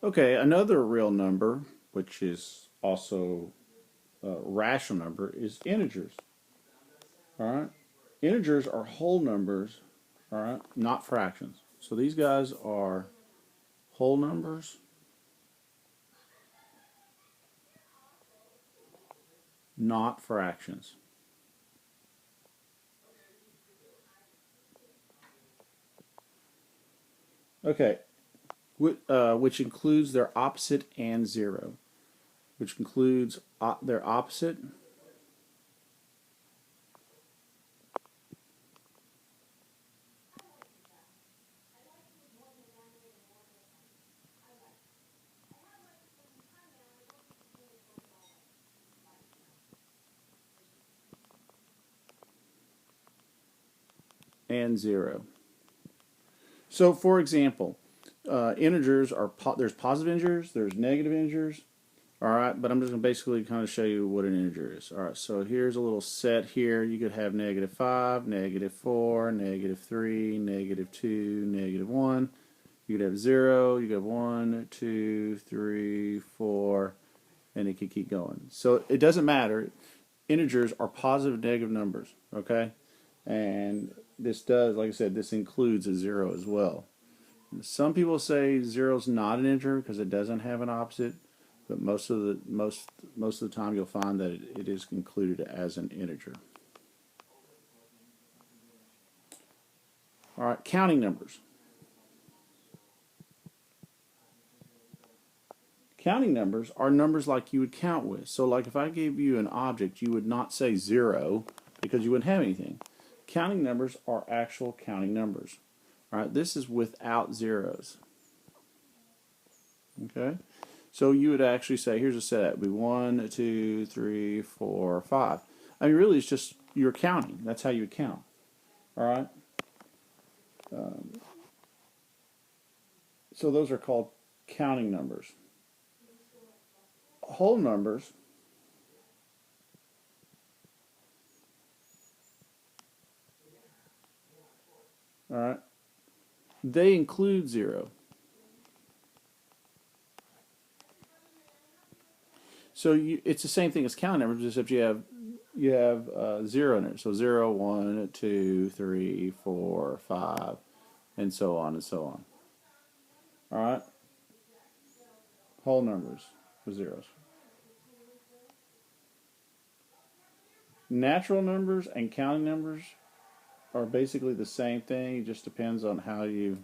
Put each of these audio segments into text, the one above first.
Okay, another real number, which is also a rational number, is integers. All right, integers are whole numbers. All right, not fractions. So these guys are whole numbers, not fractions. Okay, which includes their opposite and zero, which includes their opposite and zero. So, for example, integers are there's positive integers, there's negative integers. All right, but I'm just going to basically kind of show you what an integer is. All right, so here's a little set here. You could have -5, -4, -3, -2, -1. You could have 0, you could have 1, 2, 3, 4, and it could keep going. So it doesn't matter. Integers are positive and negative numbers, okay? And this does, like I said, this includes a 0 as well. Some people say 0 is not an integer because it doesn't have an opposite. But most of the time you'll find that it is included as an integer. All right, counting numbers. Counting numbers are numbers like you would count with. So like if I gave you an object, you would not say 0 because you wouldn't have anything. Counting numbers are actual counting numbers. All right, this is without zeros. Okay? So you would actually say, here's a set. It would be 1, 2, 3, 4, 5. I mean, really, it's just you're counting. That's how you would count. All right. So those are called counting numbers. Whole numbers all right, they include 0. So it's the same thing as counting numbers, except you have 0 in it. So 0, 1, 2, 3, 4, 5, and so on and so on. All right? Whole numbers with zeros. Natural numbers and counting numbers are basically the same thing. It just depends on how you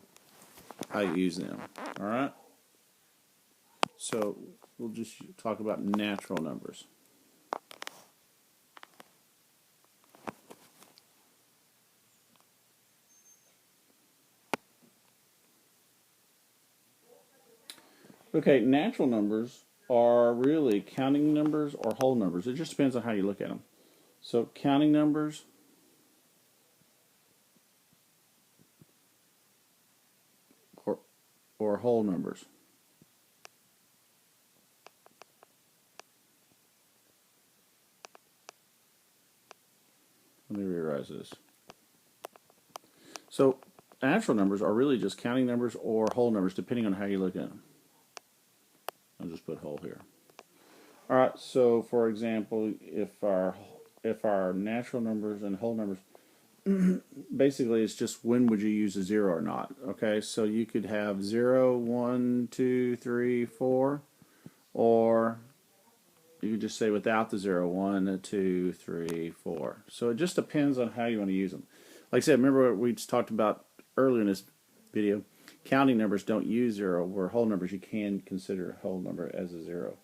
use them. All right? So we'll just talk about natural numbers. Okay, natural numbers are really counting numbers or whole numbers. It just depends on how you look at them. So counting numbers or whole numbers. Let me rewrite this. So natural numbers are really just counting numbers or whole numbers, depending on how you look at them. I'll just put whole here. All right. So for example, if our natural numbers and whole numbers, basically it's just when would you use a 0 or not. Okay. So you could have 0, 1, 2, 3, 4, or you could just say without the 0, 1, 2, 3, 4. So it just depends on how you want to use them. Like I said, remember what we just talked about earlier in this video. Counting numbers don't use 0, where whole numbers you can consider a whole number as a 0.